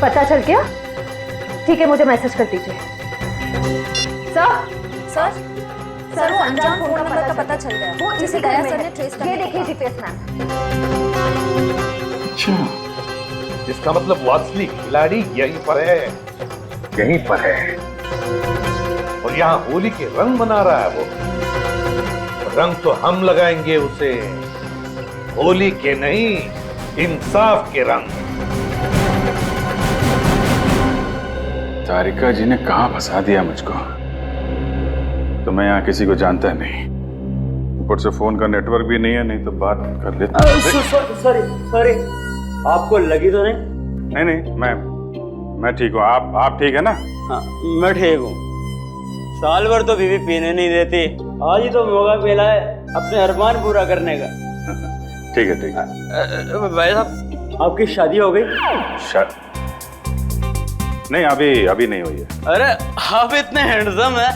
पता चल गया? ठीक है, मुझे मैसेज कर दीजिए। सर वो अनजान फोन नंबर का पता चल गया, वो जिसे दया सर ने ट्रेस कर। ये देखिए जीपीएस मैप। अच्छा, इसका मतलब वासनी खिलाड़ी यहीं पर है, यहीं पर है। और यहाँ होली के रंग मना रहा है वो। रंग तो हम लगाएंगे उसे, होली के नहीं, इंसाफ के रंग। तारिका जी ने कहां फंसा दिया मुझको। तो मैं यहाँ किसी को जानता नहीं, ऊपर से फोन का नेटवर्क भी नहीं है, नहीं तो बात कर लेता। सॉरी, आपको लगी तो नहीं? नहीं, मैं ठीक हूँ। आप ठीक है ना? हाँ, मैं ठीक हूँ। साल भर तो बीवी पीने नहीं देती, आज ही तो मौका मिला है अपने अरमान पूरा करने का। ठीक है। भाई साहब, आपकी शादी हो गई? नहीं, अभी नहीं हुई है। अरे आप इतने हैंडसम है,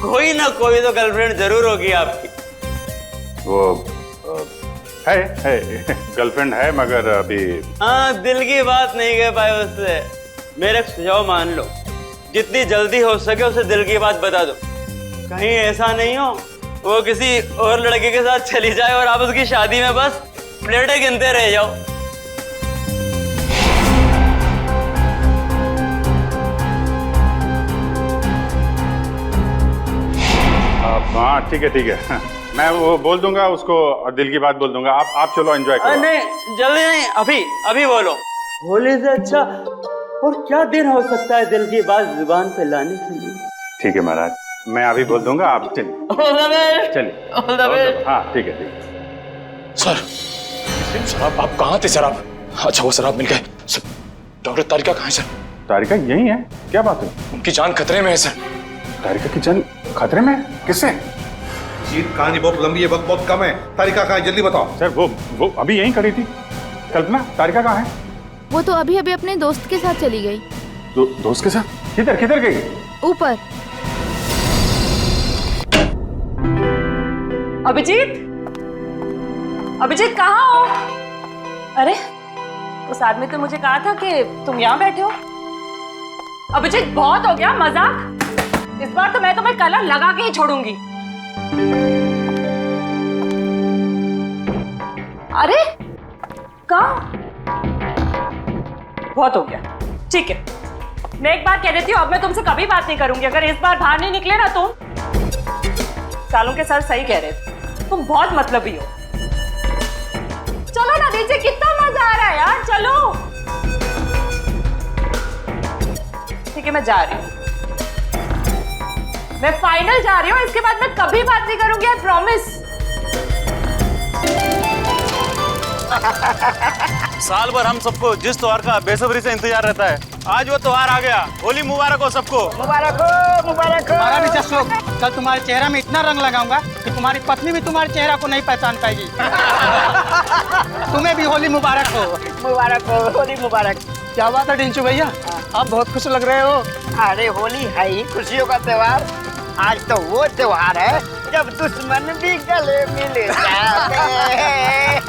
कोई ना कोई तो गर्लफ्रेंड जरूर होगी आपकी। वो है गर्लफ्रेंड है, मगर अभी। हाँ, दिल की बात नहीं कह पाए उससे। मेरे सुझाव मान लो, जितनी जल्दी हो सके उसे दिल की बात बता दो। कहीं ऐसा नहीं हो वो किसी और लड़के के साथ चली जाए और आप उसकी शादी में बस प्लेटें गिनते रह जाओ। हाँ ठीक है। मैं वो बोल दूंगा उसको और दिल की बात बोल दूंगा। आप चलो एंजॉय करो। नहीं, जल्दी नहीं, अभी बोलो। होली से अच्छा और क्या दिन हो सकता है दिल की बात जुबान पे लाने के लिए। ठीक है महाराज, मैं अभी बोल दूंगा, आप चलिए। हाँ ठीक है। सर आप कहाँ थे सर? आप अच्छा, वो सर आप मिल गए। डॉक्टर तारिका कहाँ है सर? तारिका यही है, क्या बात है? उनकी जान खतरे में है सर। तारिका की जान खतरे में? किससे? जीत, कहानी बहुत लंबी है, वक्त बहुत कम है। तारिका कहाँ है, जल्दी बताओ। सर वो अभी यहीं खड़ी थी। कल्पना, तारिका कहाँ है? वो तो अभी अपने दोस्त के साथ चली गई। दोस्त के साथ? किधर गई? ऊपर। अभिजीत कहाँ हो? अरे उस आदमी ने मुझे कहा था कि तुम यहाँ बैठे हो। अभिजीत बहुत हो गया मजाक, इस बार तो मैं तुम्हें कलर लगा के ही छोड़ूंगी। अरे कहाँ? बहुत हो गया, ठीक है। मैं एक बार कह देती हूँ, अब मैं तुमसे कभी बात नहीं करूंगी अगर इस बार बाहर नहीं निकले ना तुम। सालों के सर सही कह रहे थे, तुम बहुत मतलबी हो। चलो ना, देखिए कितना मजा आ रहा है यार, चलो। ठीक है, मैं जा रही हूँ, मैं फाइनल जा रही हूँ। इसके बाद मैं कभी बात नहीं करूंगी, आई प्रॉमिस। साल भर हम सबको जिस त्योहार का बेसब्री से इंतजार रहता है, आज वो त्योहार आ गया। होली मुबारक हो सबको। मुबारक हो, मुबारक हो। हमारा भी जश्न हो। कल तुम्हारे चेहरा में इतना रंग लगाऊंगा कि तुम्हारी पत्नी भी तुम्हारे चेहरा को नहीं पहचान पाएगी। तुम्हें भी होली मुबारक हो। मुबारक हो, होली मुबारक। क्या बात है डिंचू भैया, आप बहुत खुश लग रहे हो। अरे होली है ही खुशियों का त्योहार। आज तो वो त्योहार है जब दुश्मन भी गले मिल जाते हैं।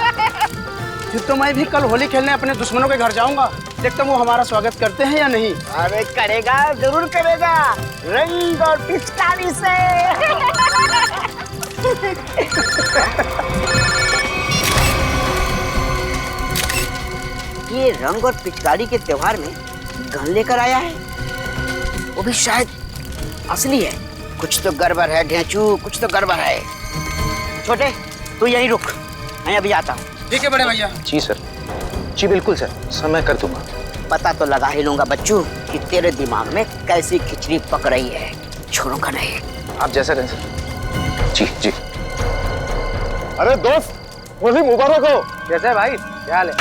फिर तो मैं भी कल होली खेलने अपने दुश्मनों के घर जाऊंगा, देखता हूँ वो हमारा स्वागत करते हैं या नहीं। अरे करेगा, जरूर करेगा, रंग और पिचकारी से। ये रंग और पिचकारी के त्योहार में गन लेकर आया है, वो भी शायद असली है। कुछ तो गड़बड़ है ढेंचू, कुछ तो गड़बड़ है। छोटे तू यहीं रुक, मैं अभी आता हूँ। ठीक है बड़े भैया। जी सर, जी बिल्कुल सर, समय कर दूंगा। पता तो लगा ही लूंगा बच्चू कि तेरे दिमाग में कैसी खिचड़ी पक रही है, छोड़ूंगा नहीं। आप जैसा कहें सर। जी। अरे दोस्त, होली मुबारक हो। कैसा है भाई, क्या हाल है?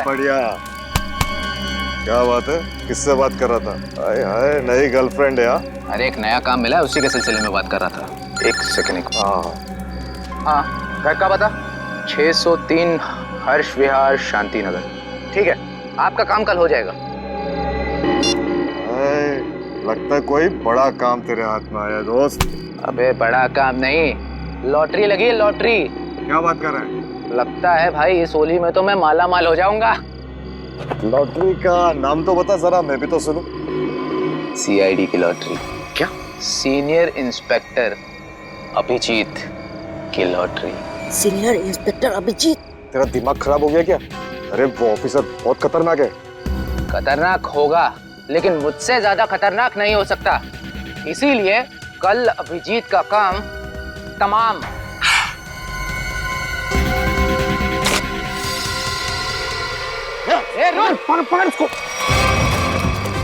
बढ़िया। क्या बात है, किससे बात कर रहा था? हाय हाय, नई गर्लफ्रेंड है? अरे एक नया काम मिला है, उसी के सिलसिले में बात कर रहा था। एक सेकंड। हाँ, घर का बता। 603 हर्ष विहार शांति नगर। ठीक है, आपका काम कल हो जाएगा। लगता है कोई बड़ा काम तेरे हाथ में आया दोस्त। अबे बड़ा काम नहीं, लॉटरी लगी है, लॉटरी। क्या बात कर रहे हैं? लगता है भाई इस होली में तो मैं माला माल हो जाऊंगा। लॉटरी का नाम तो बता जरा, मैं भी तो सुनूं। सीआईडी की लॉटरी। क्या? सीनियर इंस्पेक्टर अभिजीत की लॉटरी। Senior inspector Abhijit? तेरा दिमाग खराब हो गया क्या? अरे वो ऑफिसर बहुत खतरनाक है। खतरनाक होगा, लेकिन मुझसे ज्यादा खतरनाक नहीं हो सकता। इसीलिए कल अभिजीत का काम तमाम। ए, रुक! पकड़ उसको।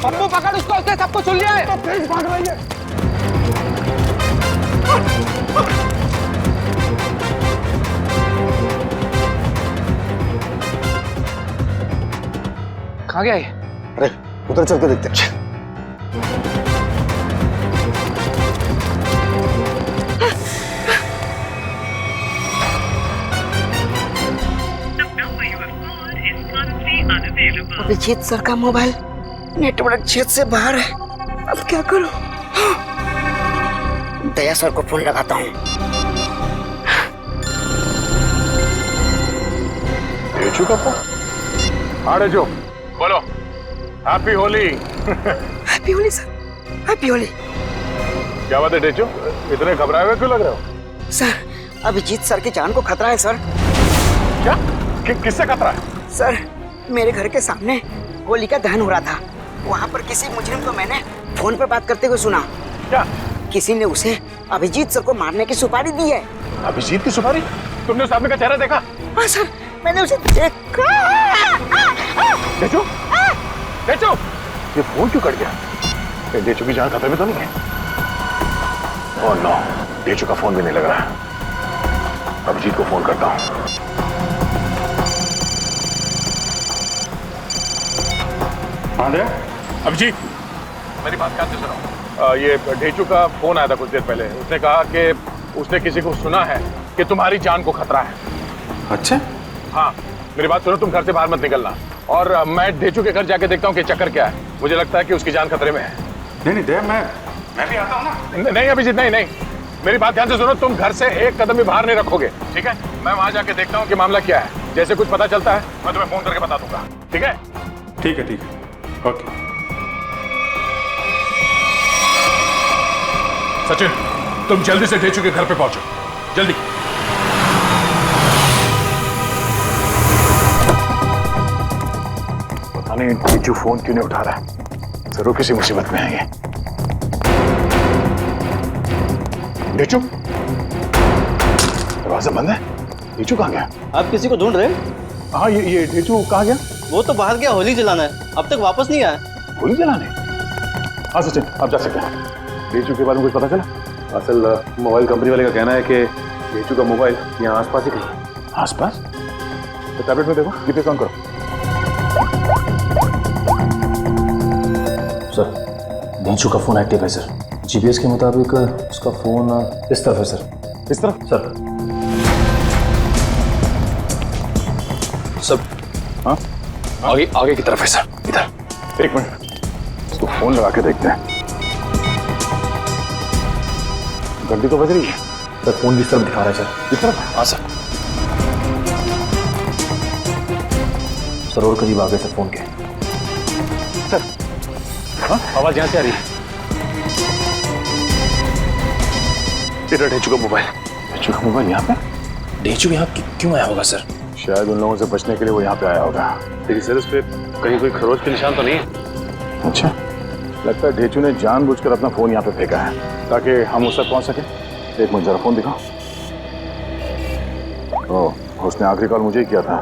पप्पू पकड़ उसको, उसने सब कुछ सुन लिया है। तो तेज भाग रही है। कहाँ गया ये? अरे उधर चल के देखते हैं। अभिजीत सर का मोबाइल नेटवर्क क्षेत्र से बाहर है। अब क्या करूं? दया सर को फोन लगाता हूँ। डेचू का फोन? हाँ डेचू, बोलो। Happy Holi. Happy Holi sir, happy Holi. क्या बात है डेचू, इतने घबराए हुए क्यों लग रहे हो? सर, अभिजीत सर की जान को खतरा है सर। क्या? किससे खतरा है? सर, मेरे घर के सामने होली का दहन हो रहा था। वहाँ पर किसी मुजरिम को मैंने फोन पर बात करते हुए सुना। क्या? किसी ने उसे अभिजीत सर को मारने की सुपारी दी है। अभिजीत की सुपारी? तुमने उस आदमी का चेहरा देखा? हाँ सर, मैंने उसे देखा। डेचू, डेचू, ये फोन क्यों कट गया? डेचू की जान खतरे में तो नहीं है? ओह नो, डेचू का फोन भी नहीं लग रहा है। अभिजीत को फोन करता हूँ। अभिजीत, मेरी बात ध्यान से सुनो। ये डेचू का फोन आया था कुछ देर पहले। उसने कहा कि उसने किसी को सुना है कि तुम्हारी जान को खतरा है। अच्छा? हाँ, मेरी बात सुनो, तुम घर से बाहर मत निकलना। और मैं डेचू के घर जाके देखता हूँ कि चक्कर क्या है। मुझे लगता है कि उसकी जान खतरे में है। नहीं देव, मैं भी आता हूँ ना। नहीं अभिजीत, नहीं, मेरी बात ध्यान से सुनो। तुम घर से एक कदम भी बाहर नहीं रखोगे, ठीक है? मैं वहां जाके देखता हूँ कि मामला क्या है। जैसे कुछ पता चलता है मैं तुम्हें फोन करके बता दूंगा, ठीक है? ठीक है, ओके। सचिन, तुम जल्दी से डेचू के घर पे पहुंचो, जल्दी। पता नहीं डेचू फोन क्यों नहीं उठा रहा है। जरूर किसी मुसीबत में है ये। डेचू, दरवाजा बंद है। डेचू कहाँ गया? आप किसी को ढूंढ रहे हैं? हाँ, ये डेचू कहाँ गया? वो तो बाहर गया होली जलाना है, अब तक वापस नहीं आया। होली जलाने? हाँ सचिन, आप जा सकते हैं। डेचू के बारे में कुछ पता चला? असल मोबाइल कंपनी वाले का कहना है कि डेचू का मोबाइल यहाँ आसपास ही कहीं। आसपास? तो टैबलेट में देखो, जीपीएस ऑन करो। सर, डेचू का फोन एक्टिव है सर। जीपीएस के मुताबिक उसका फोन इस तरफ है सर। इस तरफ? सर। सब हाँ, आगे की तरफ है सर। इधर। एक मिनट, इसको फोन लगा के देखते हैं। घंटी तो बज रही है सर। फोन किस तरफ दिखा रहा है सर? इस तरफ? हाँ सर। सर और करीब आ गए सर फोन के। सर, हाँ, आवाज यहाँ से आ रही है। इधर डेचू का मोबाइल। डेचू का मोबाइल यहाँ पे? डेचू यहाँ क्यों आया होगा सर? शायद उन लोगों से बचने के लिए वो यहाँ पे आया होगा। लेकिन सर, इस पे कहीं कोई खरोच के निशान तो नहीं है? अच्छा, लगता है डेचू ने जानबूझकर अपना फोन यहाँ पे फेंका है ताकि हम उस तक पहुँच सके। एक मिनट, जरा फोन दिखाओ। ओह, उसने आखिरी कॉल मुझे ही किया था।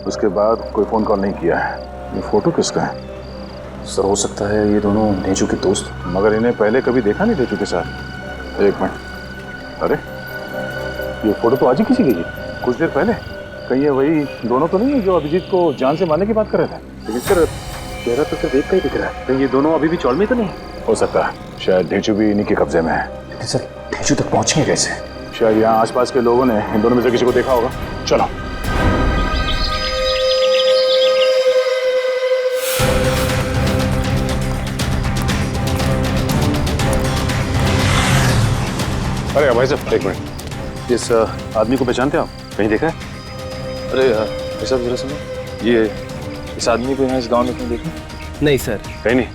उसके बाद कोई फोन कॉल नहीं किया है। ये फोटो किसका है? सर हो सकता है ये दोनों डेचू के दोस्त। मगर इन्हें पहले कभी देखा नहीं डेचू के साथ। एक मिनट, अरे ये फोटो तो आज ही किसी की है, कुछ देर पहले। कहीं ये वही दोनों तो नहीं है जो अभिजीत को जान से मारने की बात कर रहे थे? लेकिन सर, चेहरा तो सिर्फ एक का ही दिख रहा है। कहीं ये दोनों अभी भी चौल में तो नहीं? हो सकता है, शायद डेचू भी इन्हीं के कब्जे में है। लेकिन सर, डेचू तक पहुंचेंगे कैसे? शायद यहाँ आसपास के लोगों ने इन दोनों में से किसी को देखा होगा। चलो। अरे भाई साहब, एक मिनट, इस आदमी को पहचानते हैं आप? कहीं देखा है? अरे भाई साहब जरा सुनो। ये इस आदमी को यहाँ इस गांव में कहीं देखा? नहीं सर। कहीं नहीं?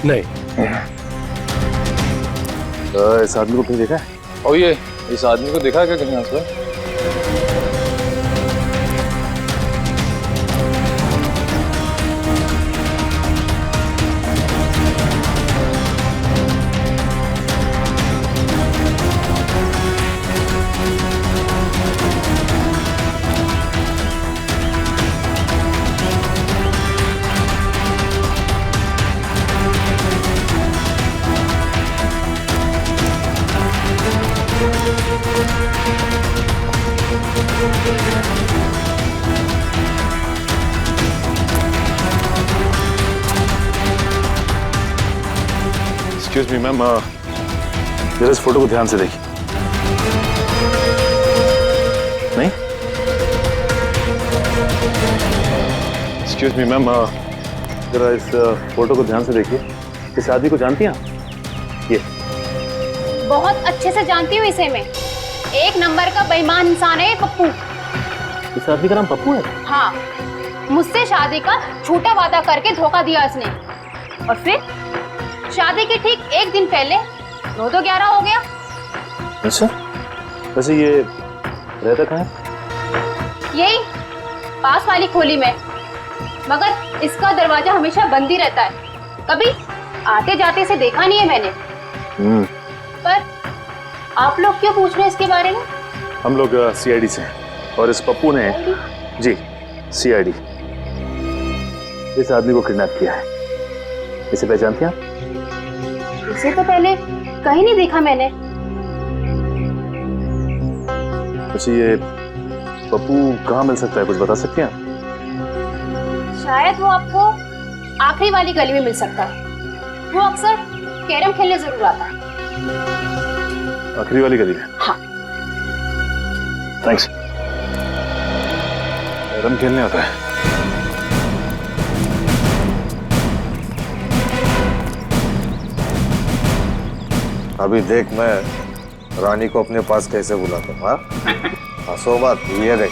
नहीं। इस आदमी को कहीं देखा है? और ये इस आदमी को देखा है क्या कहीं आसपास? एक्सक्यूज मी मैम, जरा इस फोटो को ध्यान से देखिए। नहीं? एक्सक्यूज मी मैम, जरा इस फोटो को ध्यान से देखिए। इस आदमी को जानती हैं आप? ये बहुत अच्छे से जानती हूँ इसे मैं। एक नंबर का बेईमान इंसान है ये पप्पू। इस आदमी का नाम पप्पू है? हाँ, मुझसे शादी का झूठा वादा करके धोखा दिया इसने, और फिर शादी के ठीक एक दिन पहले 9-11 हो गया। अच्छा, वैसे ये रहता कहाँ है? यही पास वाली खोली में, मगर इसका दरवाजा हमेशा बंद ही रहता है। कभी आते जाते से देखा नहीं है मैंने। पर आप लोग क्यों पूछ रहे हैं इसके बारे में? हम लोग सीआईडी से हैं और इस पप्पू ने जी सीआईडी इस आदमी को किडनैप किया है। इसे पहचानते हैं आप? इसे तो पहले कहीं नहीं देखा मैंने। अच्छा, ये पप्पू कहाँ मिल सकता है, कुछ बता सकते हैं आप? शायद वो आपको आखिरी वाली गली में मिल सकता है। वो अक्सर कैरम खेलने जरूर आता है। आखिरी वाली गली में? हाँ। थैंक्स। कैरम खेलने आता है? अभी देख मैं रानी को अपने पास कैसे बुलाता हूँ। हंसो मत, ये देख।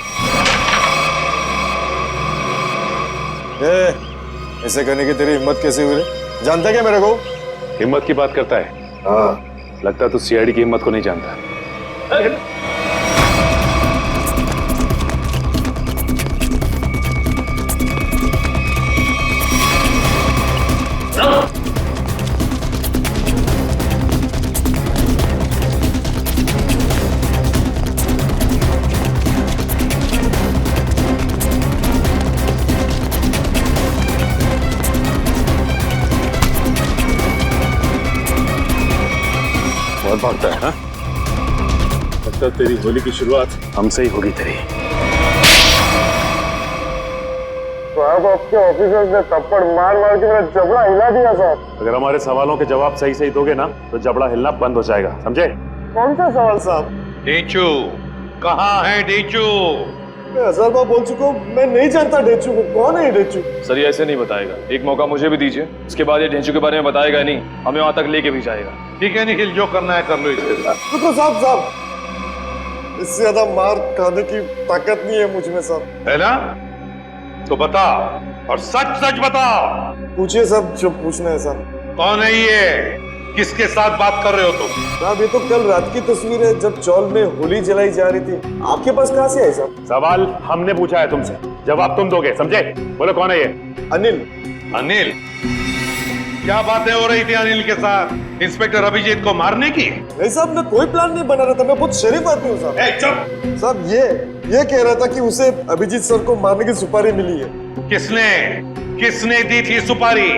ऐसे करने की तेरी हिम्मत कैसे हुई रे? जानता क्या मेरे को? हिम्मत की बात करता है? हाँ। लगता है तू सीआईडी की हिम्मत को नहीं जानता। बहुत भागता है। हाँ, लगता है तेरी होली की शुरुआत हमसे ही होगी तेरी। साहब, आपके ऑफिसर्स ने थप्पड़ मार मार के मेरा जबड़ा हिला दिया साहब। अगर हमारे सवालों के जवाब सही सही दोगे ना तो जबड़ा हिलना बंद हो जाएगा, समझे? कौन सा सवाल साहब? डेचू कहाँ है? डेचू मैं 1000 बार बोल चुका हूँ, मैं नहीं जानता डेचू को। कौन है ये डेचू? सर ये ऐसे नहीं बताएगा, एक मौका मुझे भी दीजिए, उसके बाद ये ढेंचू के बारे में बताएगा नहीं, हमें वहां तक लेके भी जाएगा। ठीक है निखिल, जो करना है कर लो इसके साथ। रुको साहब, इससे ज्यादा मार खाने की ताकत नहीं है मुझ में साहब। है ना? तो बता, और सच सच बता। पूछिए साहब जो पूछना है साहब। कौन है ये? किसके साथ बात कर रहे हो तुम? साहब ये तो कल रात की तस्वीर है जब चौल में होली जलाई जा रही थी। आपके पास कहाँ से आई साहब? सवाल हमने पूछा है तुमसे, जवाब तुम दोगे, समझे? बोलो कौन है ये? अनिल। अनिल? क्या बातें हो रही थी अनिल के साथ? इंस्पेक्टर अभिजीत को मारने की? नहीं साहब, मैं कोई प्लान नहीं बना रहा था, मैं बहुत शरीफ आदमी हूँ साहब। चुप साहब ये कह रहा था कि उसे अभिजीत सर को मारने की सुपारी मिली है। किसने दी थी सुपारी?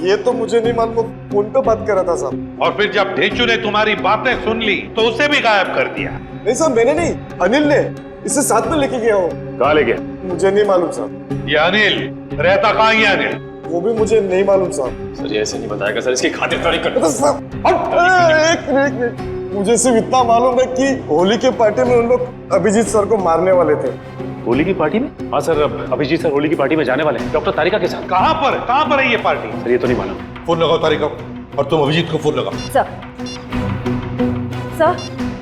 ये तो मुझे नहीं मालूम, फोन पे बात कर रहा था साहब। और फिर जब ढेंचू ने तुम्हारी बातें सुन ली तो उसे भी गायब कर दिया? नहीं साहब, मैंने नहीं, अनिल ने इसे साथ में लेके गया हो। कहाँ ले गया? मुझे नहीं मालूम साहब। ये अनिल रहता कहाँ है? अनिल वो भी मुझे नहीं मालूम साहब। सर ये ऐसे नहीं बताएगा सर, इसकी खातिरदारी कर। एक मिनट, मुझे सिर्फ इतना मालूम है कि होली के पार्टी में उन लोग अभिजीत सर को मारने वाले थे। होली की पार्टी में? हाँ सर, अभिजीत सर होली की पार्टी में जाने वाले हैं डॉक्टर तारिका के साथ। कहाँ पर है ये पार्टी? सर ये तो नहीं मालूम। फोन लगाओ तारिका, और तुम अभिजीत को फोन लगाओ। सर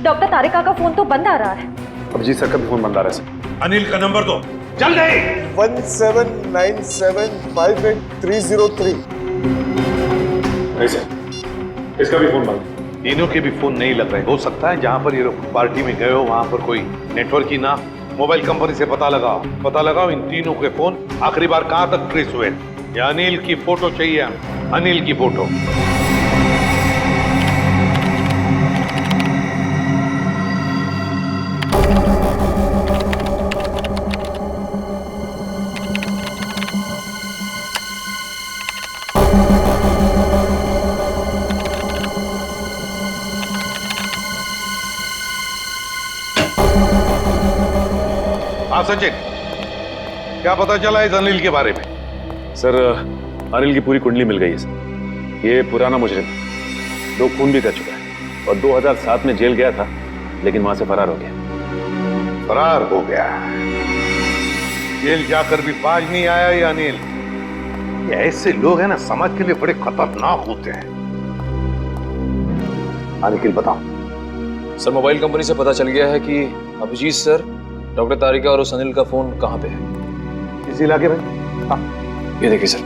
डॉक्टर तारिका का फोन तो बंद आ रहा है। अभिजीत सर का भी फोन बंद आ रहा है सर। अनिल का नंबर दो जल्दी। 17975830 नहीं सर, इसका भी फोन बंद। तीनों के भी फोन नहीं लग रहे। हो सकता है जहां पर ये लोग पार्टी में गए हो वहां पर कोई नेटवर्क ही ना। मोबाइल कंपनी से पता लगाओ इन तीनों के फोन आखिरी बार कहां तक ट्रेस हुए। या अनिल की फोटो चाहिए, अनिल की फोटो। हाँ सचिन, क्या पता चला इस अनिल के बारे में? सर अनिल की पूरी कुंडली मिल गई है सर। ये पुराना मुजरिम 2 खून भी कर चुका है और 2007 में जेल गया था, लेकिन वहां से फरार हो गया। फरार हो गया? जेल जाकर भी बाज नहीं आया ये अनिल। ये ऐसे लोग हैं ना, समाज के लिए बड़े खतरनाक होते हैं। अनिल बताओ। सर मोबाइल कंपनी से पता चल गया है कि अभिजीत सर, डॉक्टर तारिका और उस अनिल का फोन कहाँ पे है। इस इलाके में? हाँ। ये देखिए सर,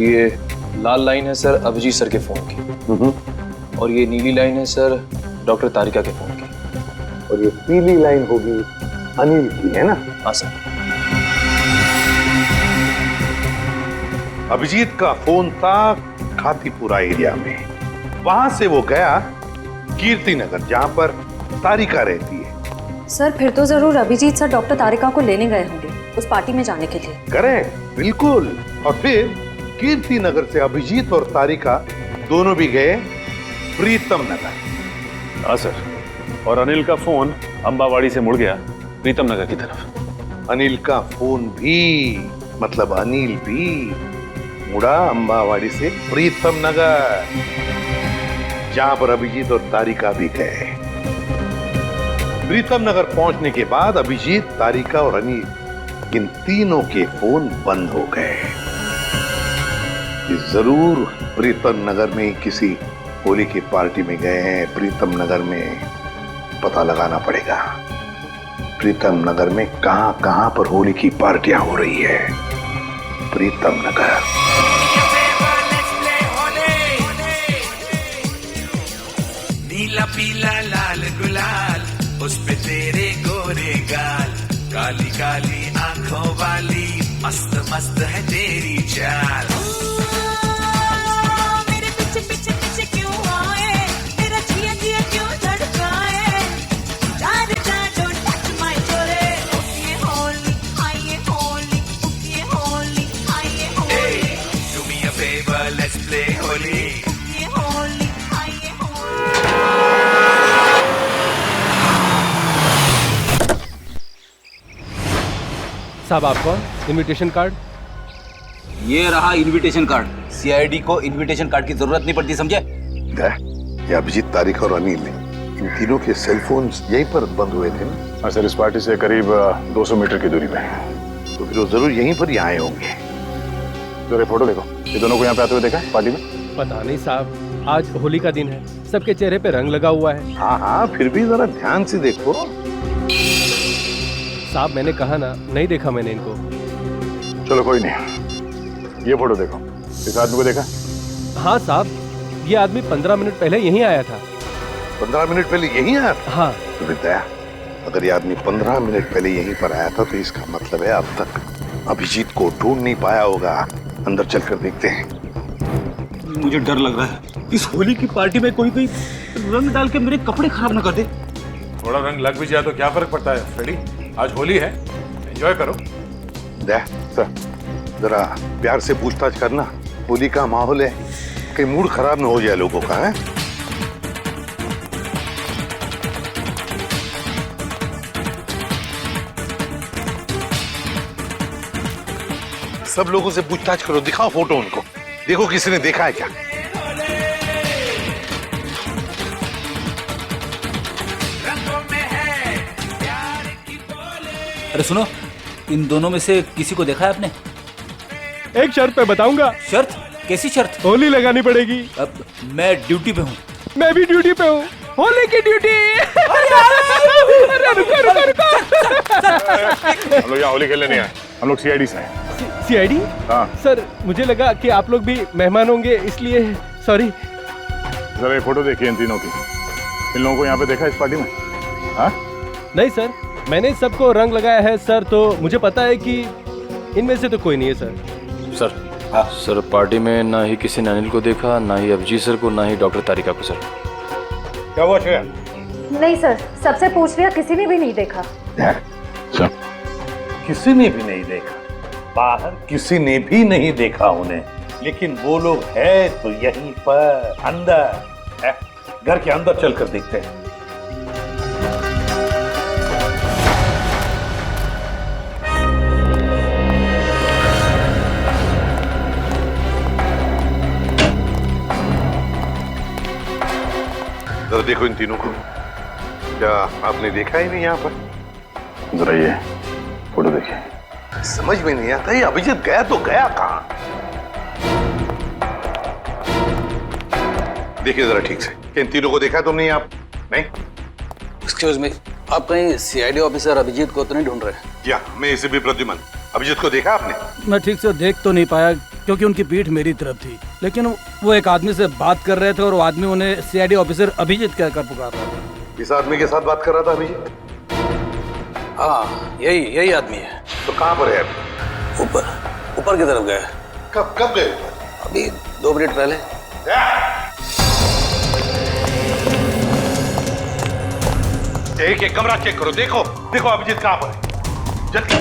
ये लाल लाइन है सर अभिजीत सर के फोन की, और ये नीली लाइन है सर डॉक्टर तारिका के फोन की, और ये पीली लाइन होगी अनिल की, है ना? हाँ सर। अभिजीत का फोन था खातीपुरा एरिया में। वहां से वो गया कीर्ति नगर, जहां पर तारिका रहती है। सर फिर तो जरूर अभिजीत सर डॉक्टर तारिका को लेने गए होंगे उस पार्टी में जाने के लिए। करेक्ट, बिल्कुल। और फिर कीर्ति नगर से अभिजीत और तारिका दोनों भी गए प्रीतम नगर। हाँ सर, और अनिल का फोन अंबावाड़ी से मुड़ गया प्रीतम नगर की तरफ। अनिल का फोन भी, मतलब अनिल भी मुड़ा अंबावाड़ी से प्रीतम नगर, जहां पर अभिजीत और तारिका भी गए। प्रीतम नगर पहुंचने के बाद अभिजीत, तारिका और अनिल, इन तीनों के फोन बंद हो गए। जरूर प्रीतम नगर में किसी होली की पार्टी में गए हैं। प्रीतम नगर में पता लगाना पड़ेगा, प्रीतम नगर में कहां कहां पर होली की पार्टियां हो रही है। प्रीतम नगर। नीला पीला लाल गुलाल, उस पे तेरे गोरे गाल, काली काली आंखों वाली, मस्त मस्त है तेरी चाल। मेरे पीछे पीछे पीछे क्यों आए, तेरा जिया जिया क्यों धड़काए, यार जा डोंट टच माय जोरे, ये होली हाय ये होली, ये होली हाय ये Holi, do me a favour let's play Holi, ये होली हाय ये होली। साहब आप कौन? Invitation card? ये रहा इनविटेशन कार्ड। सीआईडी को इनविटेशन कार्ड की जरूरत नहीं पड़ती, समझे? ये अभिजीत, तारिका और अनिल, इन तीनों के सेलफोन यहीं पर बंद हुए थे ना? हाँ सर, इस पार्टी से करीब 200 मीटर की दूरी पे। तो फिर वो जरूर यहीं पर ही आए होंगे। जरा फोटो देखो, ये दोनों को यहाँ पे आते हुए देखा पार्टी में? पता नहीं साहब, आज होली का दिन है, सबके चेहरे पे रंग लगा हुआ है। हाँ हाँ, फिर भी जरा ध्यान से देखो। साहब मैंने कहा ना, नहीं देखा मैंने इनको। चलो कोई नहीं, ये फोटो देखो, इस आदमी को देखा? हाँ साहब, ये आदमी 15 मिनट पहले यहीं आया था। 15 मिनट पहले यहीं आया था? हाँ। तो दया, अगर ये आदमी 15 मिनट पहले यहीं पर आया था तो इसका मतलब है अब तक अभिजीत को ढूंढ नहीं पाया होगा। अंदर चलकर देखते हैं। मुझे डर लग रहा है, इस होली की पार्टी में कोई रंग डाल के मेरे कपड़े खराब ना कर दे। थोड़ा रंग लग भी जाए तो क्या फर्क पड़ता है फ्रेडी, आज होली है, एंजॉय करो। दया सर, जरा प्यार से पूछताछ करना, होली का माहौल है, कहीं मूड खराब ना हो जाए लोगों का। है सब लोगों से पूछताछ करो, दिखाओ फोटो उनको, देखो किसी ने देखा है क्या। अरे सुनो, इन दोनों में से किसी को देखा है आपने? एक शर्त पे बताऊंगा। शर्त? कैसी शर्त? होली लगानी पड़ेगी। अब मैं ड्यूटी पे हूँ। मैं भी ड्यूटी पे हूँ। होली की ड्यूटी। रुको रुको रुको। हम लोग यहाँ होली खेलने नहीं आए, हम लोग सीआईडी से हैं। सीआईडी? हाँ सर मुझे लगा कि आप लोग भी मेहमान होंगे, इसलिए सॉरी। जरा ये फोटो देखिए इन तीनों की। इन लोगों को यहाँ पे देखा इस पार्टी में? हाँ नहीं सर, मैंने सबको रंग लगाया है सर, तो मुझे पता है कि इनमें से तो कोई नहीं है सर। सर पार्टी में ना ही किसी ने अनिल को देखा, ना ही अभिजीत सर को, ना ही डॉक्टर तारिका को। सर क्या हुआ श्रेया? नहीं सर, सबसे पूछ लिया, किसी ने भी नहीं देखा। किसी ने भी नहीं देखा? बाहर किसी ने भी नहीं देखा उन्हें, लेकिन वो लोग है तो यहीं पर अंदर है। घर के अंदर चलकर देखते हैं। जरा देखो इन तीनों को, क्या आपने देखा ही नहीं यहाँ पर? जरा ये फोटो देखिए। समझ में नहीं आता ये अभिजीत गया तो गया कहाँ? देखिए जरा ठीक से, इन तीनों को देखा तुमने आप? नहीं? एक्सक्यूज मी, आप कहीं सीआईडी ऑफिसर अभिजीत को तो नहीं ढूंढ रहे? या मैं इसे भी प्रद्युमन, अभिजीत को देखा आपने? मैं ठीक से देख तो नहीं पाया क्योंकि उनकी पीठ मेरी तरफ थी, लेकिन वो एक आदमी से बात कर रहे थे और वो आदमी उन्हें सीआईडी ऑफिसर अभिजीत कहकर पुकार रहा था। इस आदमी के साथ बात कर रहा था अभिजीत? हाँ यही आदमी है। तो कहाँ पर है अभी? ऊपर की तरफ गए। कब गए? अभी 2 मिनट पहले। एक कमरा चेक करो, देखो अभिजीत कहाँ पर है। जल्दी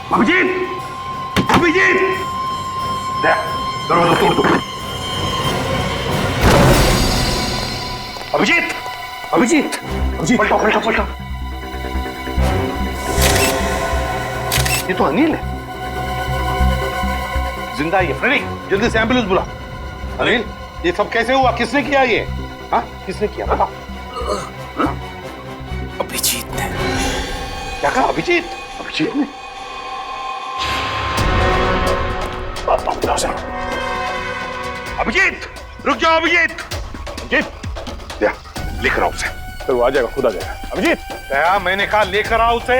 अभिजीत, अभिजीत, दरवाजा तोड़ दो। अभिजीत, पलटो। ये तो अनिल है, जिंदा है ये। फ्रेडी, जल्दी से एम्बुलेंस बुला। अनिल, ये सब कैसे हुआ? किसने किया ये? हाँ, किसने किया बताओ। अभिजीत ने। क्या कहा? अभिजीत ने? अभिजीत, रुक जाओ अभिजीत। लेकर आओ उसे। सर वो आ जाएगा, खुद आ जाएगा। अभिजीत, क्या मैंने कहा लेकर आओ उसे।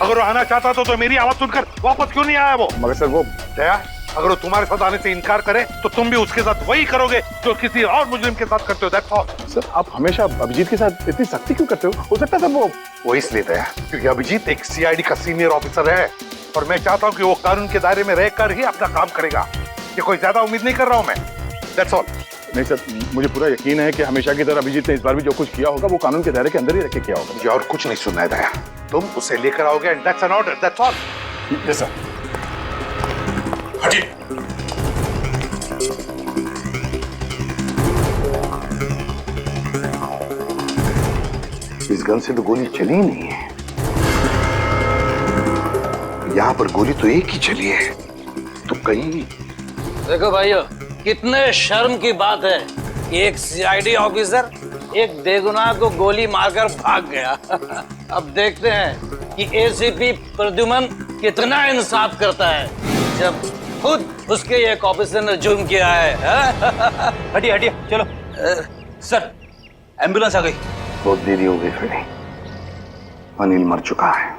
अगर वो आना चाहता तो मेरी आवाज सुनकर वापस क्यों नहीं आया वो? मगर सर वो दया, अगर वो तुम्हारे साथ आने से इनकार करे तो तुम भी उसके साथ वही करोगे जो किसी और मुजरिम के साथ करते हो। That's all. सर आप हमेशा अभिजीत के साथ इतनी सख्ती क्यों करते हो सकता है सर वो इसलिए दया क्योंकि अभिजीत एक सीआईडी का सीनियर ऑफिसर है और मैं चाहता हूँ कि वो कानून के दायरे में रहकर ही अपना काम करेगा। ये कोई ज्यादा उम्मीद नहीं कर रहा हूँ मैं। That's all. नहीं सर, मुझे पूरा यकीन है कि हमेशा की तरह अभिजीत ने इस बार भी जो कुछ किया होगा वो कानून के दायरे के अंदर ही रख के किया होगा। मुझे और कुछ नहीं सुनना है दया, तुम उसे लेकर आओगे and that's an order. That's all. Yes sir. हटिए। इस गन से तो गोली चली ही नहीं है। यहाँ पर गोली तो एक ही चली है, तो कहीं। देखो भाइयों, कितने शर्म की बात है कि एक सीआईडी ऑफिसर एक बेगुनाह को गोली मारकर भाग गया। अब देखते हैं कि एसीपी प्रद्युमन कितना इंसाफ करता है जब खुद उसके एक ऑफिसर ने जुर्म किया है। हटिए चलो। सर एम्बुलेंस आ गई। बहुत देरी हो गई फ्रेडी, अनिल मर चुका है।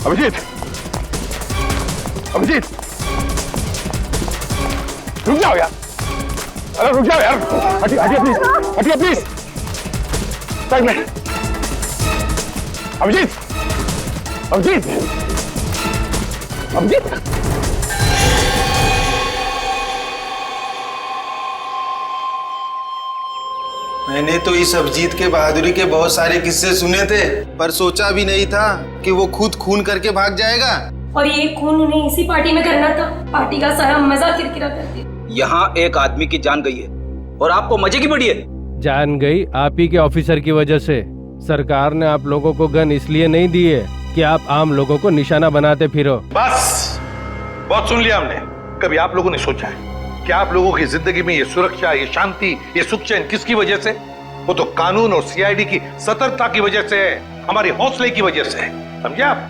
अभिजीत, रुक जाओ यार। अरे रुक जाओ यार। हटिए प्लीज। साइड में। अभिजीत। मैंने तो इस अभिजीत के बहादुरी के बहुत सारे किस्से सुने थे, पर सोचा भी नहीं था कि वो खुद खून करके भाग जाएगा। और ये खून उन्हें इसी पार्टी में करना था। पार्टी का सारा मजा किरकिरा कर दिया। यहाँ एक आदमी की जान गई है और आपको मजे की पड़ी है। जान गई आप ही के ऑफिसर की वजह से। सरकार ने आप लोगों को गन इसलिए नहीं दी है कि आप आम लोगों को निशाना बनाते फिरो। बस बहुत सुन लिया हमने। कभी आप लोगों ने सोचा है कि आप लोगों की जिंदगी में ये सुरक्षा, ये शांति, ये सुख चैन किसकी वजह से? वो तो कानून और सीआईडी की सतर्कता की वजह से है, हमारे हौसले की वजह से। समझे आप?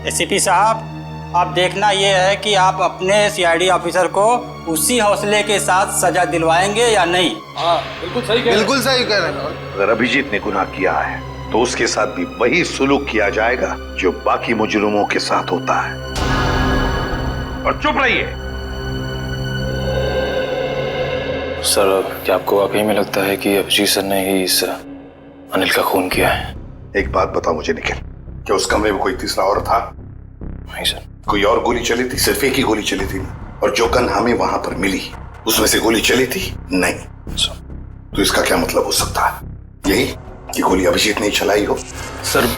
एसीपी साहब, अब देखना यह है कि आप अपने सीआईडी ऑफिसर को उसी हौसले के साथ सजा दिलवाएंगे या नहीं। हाँ, बिल्कुल सही कह रहे हैं। अगर अभिजीत ने गुनाह किया है तो उसके साथ भी वही सुलूक किया जाएगा जो बाकी मुजरिमों के साथ होता है। और चुप रहिए। सर, क्या आपको वाकई में लगता है कि अभिजीत सर ने ही इस अनिल का खून किया है? एक बात बताओ मुझे निखिल, क्या उस कमरे में कोई तीसरा और था? नहीं सर। कोई और गोली चली थी? सिर्फ एक ही गोली चली थी ना? और जो गन हमें वहां पर मिली उसमें से गोली चली थी? नहीं। तो इसका क्या मतलब हो सकता है? यही कि गोली अभिजीत ने चलाई हो? सर,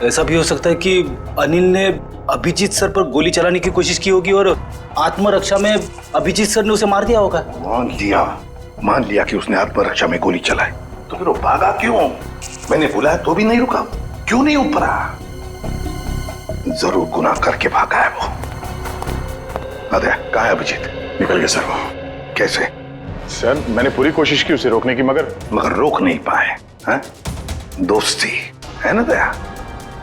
ऐसा भी हो सकता है कि अनिल ने अभिजीत सर पर गोली चलाने की कोशिश की होगी और आत्मरक्षा में अभिजीत सर ने उसे मार दिया होगा। मान लिया कि उसने आत्मरक्षा में गोली चलाई, तो फिर वो भागा क्यों? मैंने बुलाया तो भी नहीं रुका, क्यों नहीं उपरा? जरूर गुनाह करके भागा है वो। अरे कहाँ है अभिजीत? निकल गया सर वो। कैसे? सर, मैंने पूरी कोशिश की उसे रोकने की, मगर रोक नहीं पाए। हैं? दोस्ती है ना दया?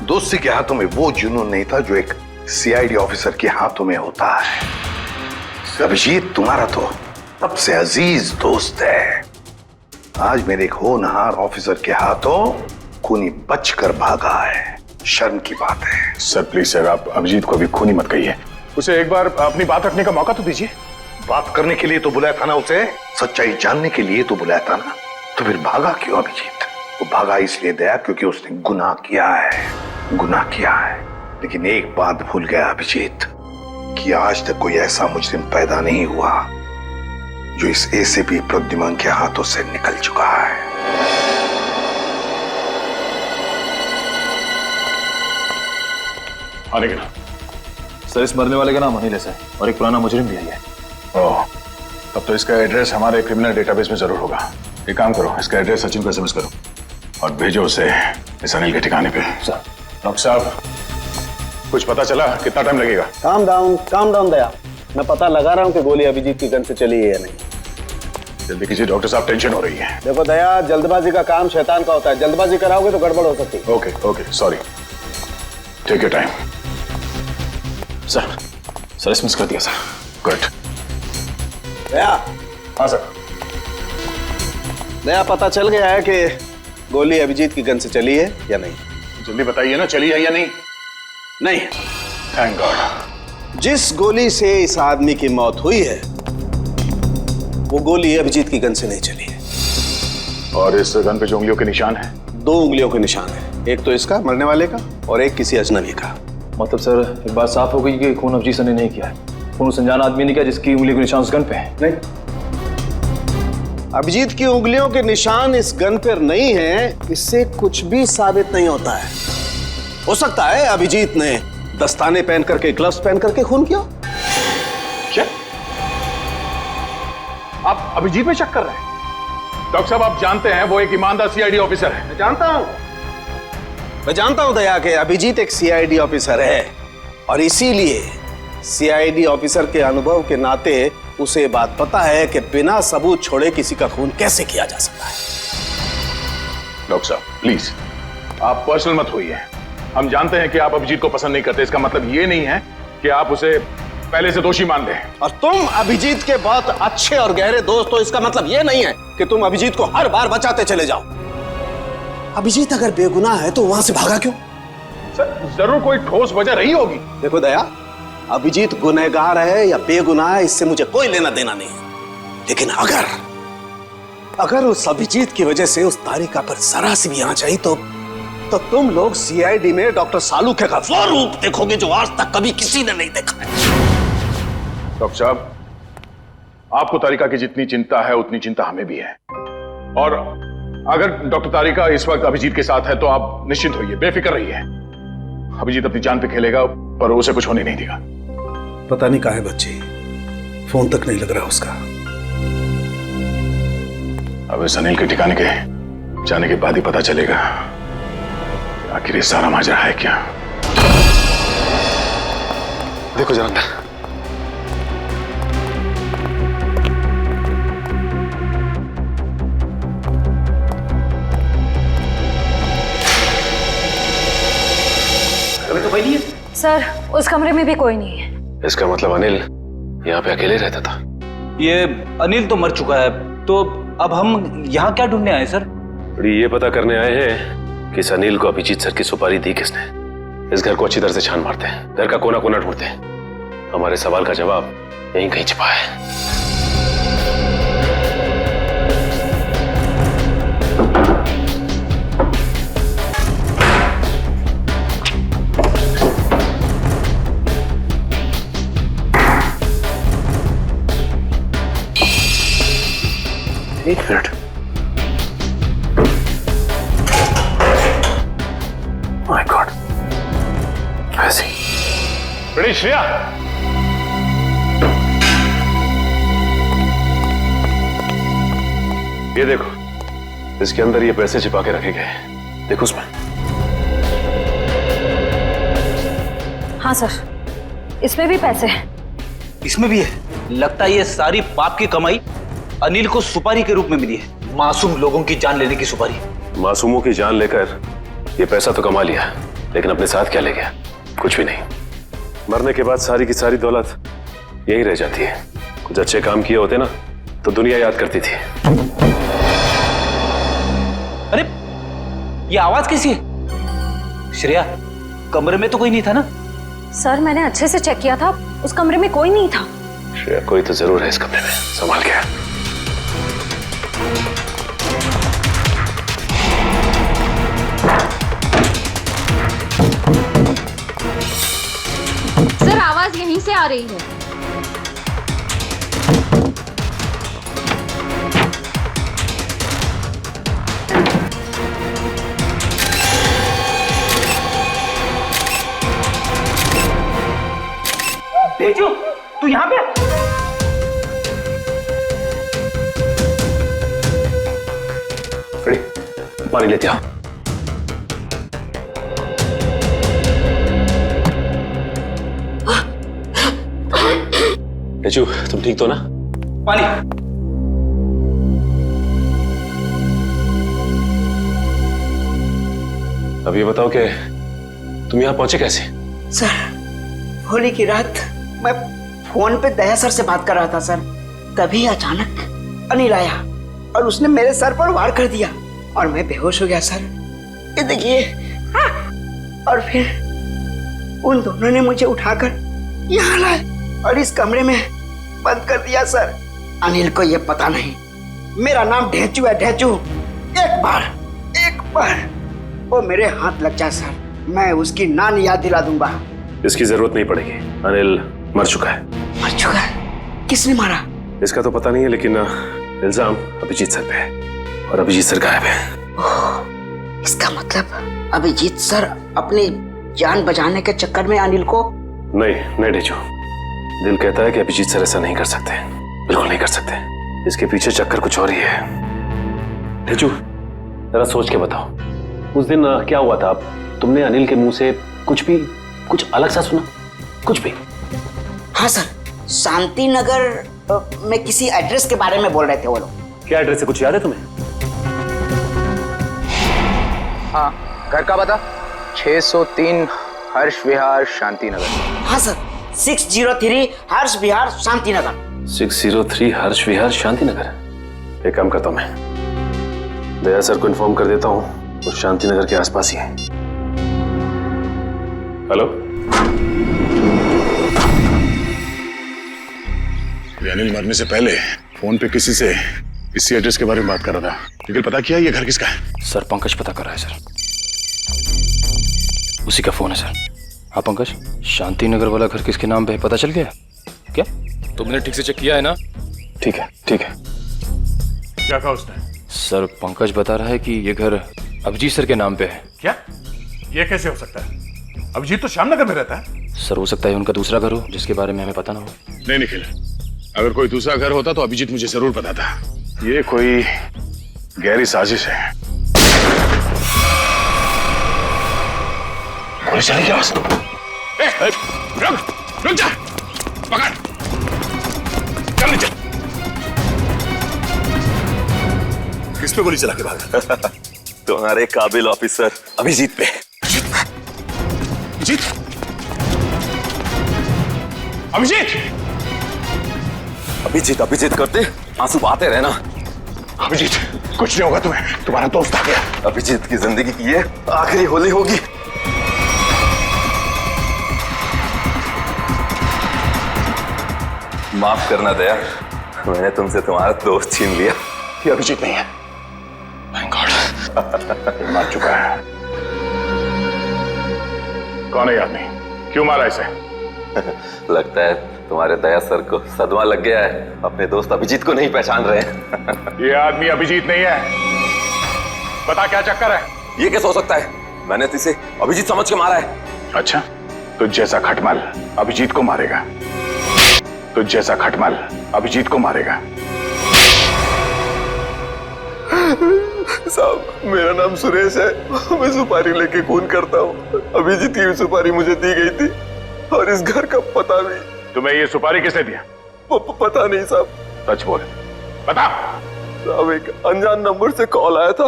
दोस्ती के हाथों में वो जुनून नहीं था जो एक सीआईडी ऑफिसर के हाथों में होता है। अभिजीत तुम्हारा तो सबसे अजीज दोस्त है। आज मेरे एक होनहार ऑफिसर के हाथों खूनी बचकर भागा है। शर्म की बात है। सर प्लीज सर, आप अभिजीत को अभी खूनी मत कहिए। उसे एक बार अपनी बात रखने का मौका तो दीजिए। बात करने के लिए तो बुलाया था ना उसे, सच्चाई जानने के लिए तो बुलाया था ना। तो फिर भागा क्यों अभिजीत? वो भागा इसलिए दया क्योंकि उसने गुनाह किया है। लेकिन एक बात भूल गया अभिजीत कि आज तक कोई ऐसा मुजरिम पैदा नहीं हुआ जो इस एसीपी प्रद्युमन के हाथों से निकल चुका है। आने के सर, इस मरने वाले का नाम अनिल है और एक पुराना मुजरिम भी है। ओह, तब तो इसका एड्रेस हमारे क्रिमिनल डेटाबेस में जरूर होगा। एक काम करो, इसका एड्रेस सचिन को एसएमएस करो और भेजो उसे इस अनिल के ठिकाने पे। सर। डॉक्टर साहब, कुछ पता चला? कितना टाइम लगेगा? काम डाउन दया, मैं पता लगा रहा हूँ कि गोली अभिजीत की गन से चली है या नहीं। जल्दी कीजिए डॉक्टर साहब, टेंशन हो रही है। देखो दया, जल्दबाजी का काम शैतान का होता है। जल्दबाजी कराओगे तो गड़बड़ हो सकती है। Okay, sorry. Take your time. Sir, SMS कर दिया सर। गुड। दया। हाँ सर। दया, पता चल गया है कि गोली अभिजीत की गन से चली है या नहीं? जल्दी बताइए ना, चली है या नहीं? नहीं। Thank God. जिस गोली से इस आदमी की मौत हुई है वो गोली अभिजीत की गन से नहीं चली है। और इस गन पे जो उंगलियों के निशान है? 2 उंगलियों के निशान है, एक तो इसका मरने वाले का और एक किसी अजनबी का। मतलब सर, एक बात साफ हो गई कि खून अभिजीत सर ने नहीं किया है। खून उस अनजान आदमी ने किया जिसकी उंगली के निशान उस गन पे है। नहीं, अभिजीत की उंगलियों के निशान इस गन पर नहीं है, इससे कुछ भी साबित नहीं होता है। हो सकता है अभिजीत ने दस्ताने पहन करके, ग्लव्स पहन करके खून किया। क्या आप अभिजीत में शक कर रहे हैं? डॉक्टर साहब, आप जानते हैं वो एक ईमानदार सीआईडी ऑफिसर है। मैं जानता हूं दया कि अभिजीत एक सीआईडी ऑफिसर है और इसीलिए सीआईडी ऑफिसर के अनुभव के नाते उसे बात पता है कि बिना सबूत छोड़े किसी का खून कैसे किया जा सकता है। डॉक्टर साहब प्लीज, आप पर्सनल मत होइए। हम जानते हैं कि आप अभिजीत को पसंद नहीं करते। इसका मतलब ये नहीं है कि आप उसे पहले से दोषी मान लें। और तुम अभिजीत के बहुत अच्छे और गहरे दोस्त हो, इसका मतलब ये नहीं है कि तुम अभिजीत को हर बार बचाते चले जाओ। अभिजीत अगर बेगुनाह है तो वहां से भागा क्यों? सर, जरूर कोई ठोस वजह रही होगी। देखो दया, अभिजीत गुनहगार है या बेगुनाह है इससे मुझे कोई लेना देना नहीं है। लेकिन अगर उस अभिजीत की वजह से उस तारिका पर जरा सी भी आंच आई तो तुम लोग सीआईडी में डॉक्टर सालूखे का वो रूप देखोगे जो आज तक कभी किसी ने नहीं देखा है। डॉक्टर साहब, आपको तारिका की जितनी चिंता है उतनी चिंता हमें भी है। और अगर डॉक्टर तारिका इस वक्त अभिजीत के साथ है तो आप निश्चिंत होइए, बेफिक्र रहिए। अभिजीत अपनी जान पे खेलेगा पर उसे कुछ होने नहीं देगा। पता नहीं कहाँ है बच्ची, फोन तक नहीं लग रहा उसका। अब इस अनिल के ठिकाने के जाने के बाद ही पता चलेगा आखिर ये सारा माजरा है क्या। देखो जलंधर, सर उस कमरे में भी कोई नहीं है। इसका मतलब अनिल यहाँ पे अकेले रहता था। ये अनिल तो मर चुका है, तो अब हम यहाँ क्या ढूंढने आए सर? ये पता करने आए हैं कि इस अनिल को अभिजीत सर की सुपारी दी किसने। इस घर को अच्छी तरह से छान मारते हैं, घर का कोना कोना ढूंढते हैं। हमारे सवाल का जवाब यहीं कहीं छिपा है। एक मिनट, माय गॉड, ऐसे बड़ी श्रेया, ये देखो, इसके अंदर ये पैसे छिपा के रखे गए हैं। देखो उसमें। हाँ सर, इसमें भी पैसे हैं। इसमें भी है। लगता है ये सारी पाप की कमाई अनिल को सुपारी के रूप में मिली है। मासूम लोगों की जान लेने की सुपारी। मासूमों की जान लेकर ये पैसा तो कमा लिया, लेकिन अपने साथ क्या ले गया? कुछ भी नहीं। मरने के बाद सारी की सारी दौलत यही रह जाती है। कुछ अच्छे काम किए होते ना तो दुनिया याद करती थी। अरे ये आवाज कैसी है? श्रेया, कमरे में तो कोई नहीं था ना? सर मैंने अच्छे से चेक किया था, उस कमरे में कोई नहीं था। श्रेया, कोई तो जरूर है इस कमरे में, संभाल के। सर आवाज यहीं से आ रही है। तेजू, तू यहाँ पे? पानी लेते आओ। तेजू, तुम ठीक तो ना? पानी। अब ये बताओ कि तुम यहाँ पहुंचे कैसे? सर होली की रात मैं फोन पे दया सर से बात कर रहा था सर, तभी अचानक अनिल आया और उसने मेरे सर पर वार कर दिया और मैं बेहोश हो गया सर। ये देखिए। और फिर उन दोनों ने मुझे उठाकर यहाँ लाए और इस कमरे में बंद कर दिया सर। अनिल को ये पता नहीं मेरा नाम ढेंचू है, ढेंचू। एक बार वो मेरे हाथ लग जाए सर, मैं उसकी नानी याद दिला दूंगा। इसकी जरूरत नहीं पड़ेगी, अनिल मर चुका है। मर चुका है? किसने मारा? इसका तो पता नहीं है, लेकिन इल्जाम अभिजीत सर पे है और अभिजीत सर गायब है। इसका मतलब अभिजीत सर अपनी जान बचाने के चक्कर में अनिल को? नहीं ढेचू, दिल कहता है कि अभिजीत सर ऐसा नहीं कर सकते, बिल्कुल नहीं कर सकते। इसके पीछे चक्कर कुछ और ही है। ढेचू, जरा सोच के बताओ, उस दिन क्या हुआ था? तुमने अनिल के मुंह से कुछ अलग सा सुना? कुछ भी? हाँ सर, शांति नगर में किसी एड्रेस के बारे में बोल रहे थे वो लोग। क्या एड्रेस है, कुछ याद है तुम्हें? हाँ, घर का पता 603 हर्ष विहार शांति नगर। हाँ सर, 603 हर्ष विहार शांति नगर। 603 हर्ष विहार शांति नगर। एक काम करता हूं, मैं दया सर को इन्फॉर्म कर देता हूं, वो शांति नगर के आसपास ही है। हेलो, अनिल मरने से पहले फोन पे किसी से इसी एड्रेस के बारे में बात कर रहा था, लेकिन पता किया ये घर किसका है? सर पंकज पता कर रहा है सर, उसी का फोन है सर। हाँ पंकज, शांति नगर वाला घर किसके नाम पे है पता चल गया क्या? तुमने ठीक से चेक किया है ना? ठीक है ठीक है। क्या कहा उसने? सर पंकज बता रहा है कि ये घर अभिजीत सर के नाम पे है। क्या? ये कैसे हो सकता है? अभिजीत तो श्यामनगर में रहता है। सर हो सकता है उनका दूसरा घर हो जिसके बारे में हमें पता ना हो। नहीं निखिल, अगर कोई दूसरा घर होता तो अभिजीत मुझे जरूर पता था। ये कोई गहरी साजिश है। गोली चली क्या? रुक जा, पकड़, चल नीचे। किस पे गोली चला के भागा? तुम्हारे काबिल ऑफिसर अभिजीत पे। अभिजीत? अभिजीत अभिजीत अभिजीत करते आंसू बहाते रहना। अभिजीत कुछ नहीं होगा तुम्हें, तुम्हारा दोस्त आ गया। अभिजीत की जिंदगी की ये आखिरी होली होगी। माफ करना दया, मैंने तुमसे तुम्हारा दोस्त छीन लिया। ये अभिजीत नहीं है, थैंक गॉड। मार चुका है। कौन है ये आदमी, क्यों मारा इसे? लगता है तुम्हारे दया सर को सदमा लग गया है, अपने दोस्त अभिजीत को नहीं पहचान रहे हैं। ये आदमी अभिजीत नहीं है, बता क्या चक्कर है? ये कैसे हो सकता है? मैंने तो इसे अभिजीत समझ के मारा है। अच्छा, तो जैसा खटमल अभिजीत को मारेगा, तो जैसा खटमल अभिजीत को मारेगा। साहब, मेरा नाम सुरेश है, मैं सुपारी लेके खून करता हूँ। अभिजीत की सुपारी मुझे दी गई थी और इस घर का पता भी। तुम्हें ये सुपारी किसने दिया? पता नहीं साहब। सच बोल, बता। साहब, एक अनजान नंबर से कॉल आया था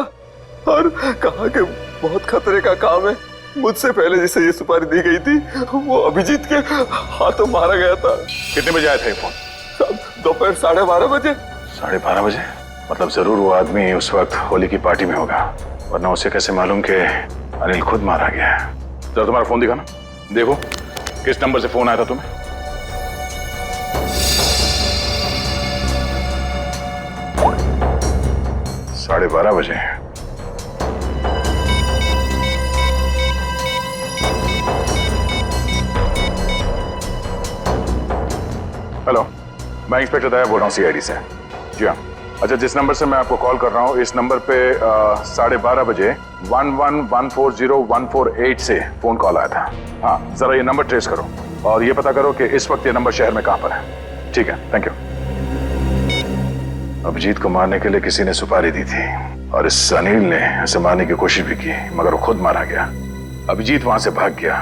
और कहा कि बहुत खतरे का काम है। मुझसे पहले जिसे ये सुपारी दी गई थी वो अभिजीत के हाथों मारा गया था। कितने बजे आया था ये फोन? साहब, दोपहर 12:30 बजे। 12:30 बजे? मतलब जरूर वो आदमी उस वक्त होली की पार्टी में होगा, वरना उसे कैसे मालूम कि अनिल खुद मारा गया है। जरा तुम्हारा फोन दिखाना, देखो किस नंबर से फोन आया था तुम्हें। साढ़े 12 बजे। हेलो, मैं इंस्पेक्टर दया बोल रहा हूँ सीआईडी से। जी हाँ। अच्छा, जिस नंबर से मैं आपको कॉल कर रहा हूँ, इस नंबर पे 12:30 बजे 11140148 से फोन कॉल आया था। हाँ, जरा ये नंबर ट्रेस करो और ये पता करो कि इस वक्त ये नंबर शहर में कहाँ पर है। ठीक है, थैंक यू। अभिजीत को मारने के लिए किसी ने सुपारी दी थी और इस अनिल ने इसे मारने की कोशिश भी की, मगर वो खुद मारा गया। अभिजीत वहां से भाग गया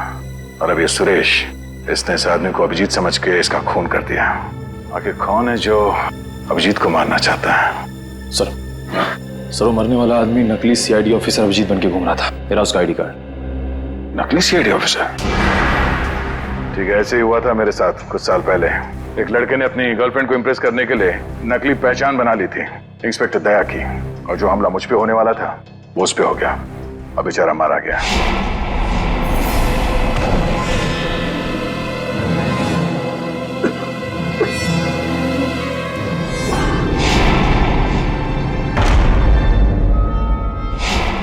और अब ये सुरेश, इसने इस आदमी को अभिजीत समझ के इसका खून कर दिया। आखिर कौन है जो अभिजीत को मारना चाहता है? सर, वो मरने वाला आदमी नकली सीआईडी ऑफिसर अभिजीत बन के घूम रहा था। मेरा उसका आईडी कार्ड। नकली सीआईडी ऑफिसर? ठीक है, ऐसे ही हुआ था मेरे साथ कुछ साल पहले। एक लड़के ने अपनी गर्लफ्रेंड को इम्प्रेस करने के लिए नकली पहचान बना ली थी, इंस्पेक्टर दया की, और जो हमला मुझ पे होने वाला था वो उस पे हो गया। अब बेचारा मारा गया।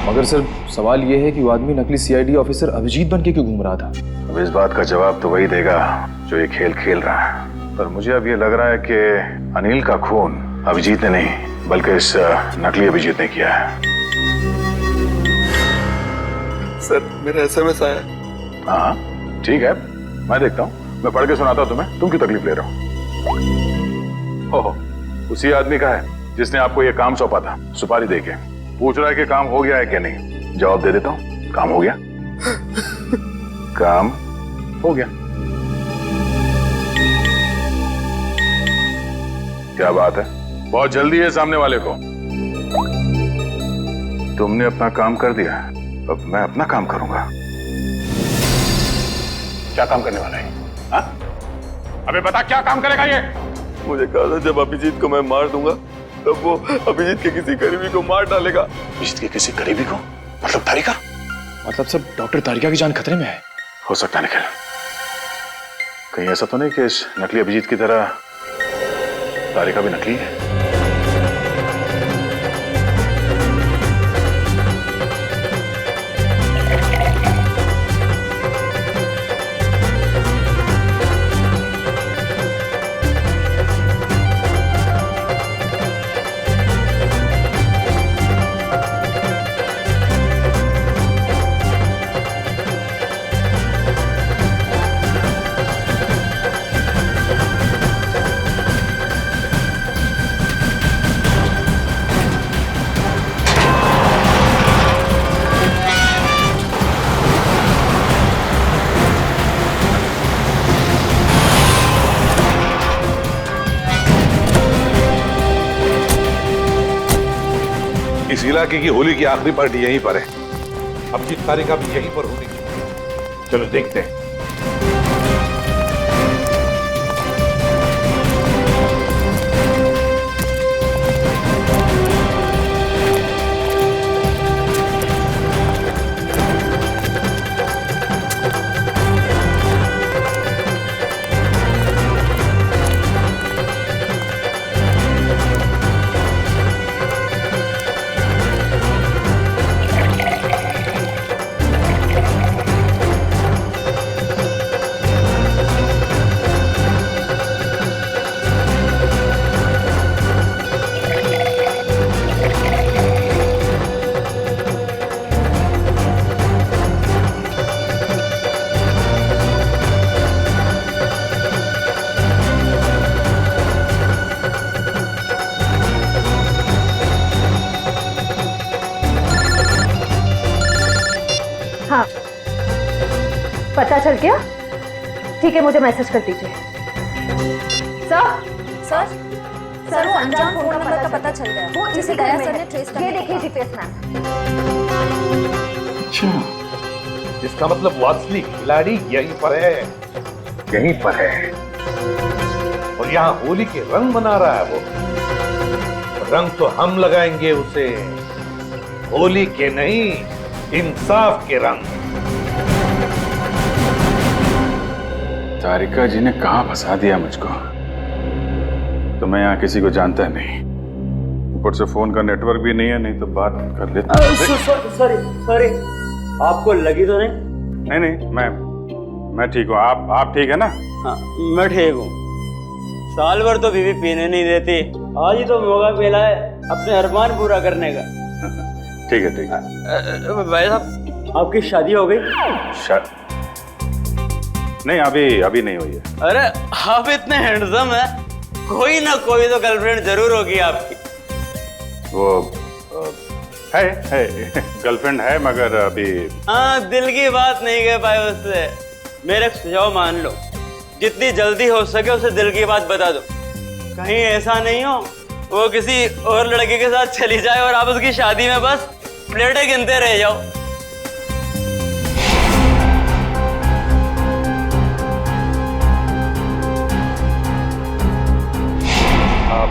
मगर सर, सवाल ये है कि वो आदमी नकली सीआईडी ऑफिसर अभिजीत बन के क्यों घूम रहा था? अब इस बात का जवाब तो वही देगा जो ये खेल खेल रहा है, पर मुझे अब ये लग रहा है कि अनिल का खून अभिजीत ने नहीं बल्कि इस नकली अभिजीत ने किया है। सर, मेरा एसएमएस आया। हाँ, ठीक है, मैं देखता हूँ, मैं पढ़ के सुनाता हूँ तुम्हें। तुम क्यों तकलीफ ले रहे हो? ओहो, उसी आदमी का है जिसने आपको ये काम सौंपा था, सुपारी देके। पूछ रहा है कि काम हो गया है क्या नहीं। जवाब दे देता हूँ, काम हो गया। काम हो गया। क्या बात है, बहुत जल्दी है सामने वाले को। तुमने अपना काम कर दिया, अब मैं अपना काम करूंगा। क्या काम करने वाला है? हाँ? अबे बता, क्या काम करेगा ये? मुझे कहा था जब अभिजीत को मैं मार दूंगा तब वो अभिजीत के किसी करीबी को मार डालेगा। अभिजीत के किसी करीबी को? मतलब तारिका? मतलब सर, डॉक्टर तारिका की जान खतरे में है। हो सकता है निखिल, कहीं ऐसा तो नहीं कि इस नकली अभिजीत की तरह तारिका भी नकली है? इस इलाके की होली की आखिरी पार्टी यहीं पर है। अभिजीत तारिका भी यहीं पर होनी चाहिए। चलो देखते हैं। चल गया? ठीक है, मुझे मैसेज कर दीजिए। सर सर, वो अनजान फोन नंबर का पता चल गया, वो जिसे दया सर ने ट्रेस कर ये लिया। देखिए जीपीएस मैप। अच्छा, इसका मतलब वासली खिलाड़ी यहीं पर है, यहीं पर है। और यहाँ होली के रंग बना रहा है वो। रंग तो हम लगाएंगे उसे, होली के नहीं, इंसाफ के रंग। तारिका जी ने कहाँ फंसा दिया मुझको। तो मैं यहाँ किसी को जानता नहीं, ऊपर से फोन का नेटवर्क भी नहीं है, नहीं तो बात कर लेता। सॉरी, आपको लगी तो नहीं? नहीं, मैं ठीक हूँ। आप ठीक है ना? हाँ, मैं ठीक हूँ। साल भर तो बीवी पीने नहीं देती, आज ही तो मौका मिला है अपने अरमान पूरा करने का। ठीक है। भाई साहब, आपकी शादी हो गई? नहीं, अभी नहीं हुई है। अरे आप इतने हैंडसम है, कोई ना कोई तो गर्लफ्रेंड जरूर होगी आपकी। वो है गर्लफ्रेंड है, मगर अभी। हाँ, दिल की बात नहीं कह पाए उससे। मेरा सुझाव मान लो, जितनी जल्दी हो सके उसे दिल की बात बता दो। कहीं ऐसा नहीं हो वो किसी और लड़के के साथ चली जाए और आप उसकी शादी में बस प्लेटें गिनते रह जाओ।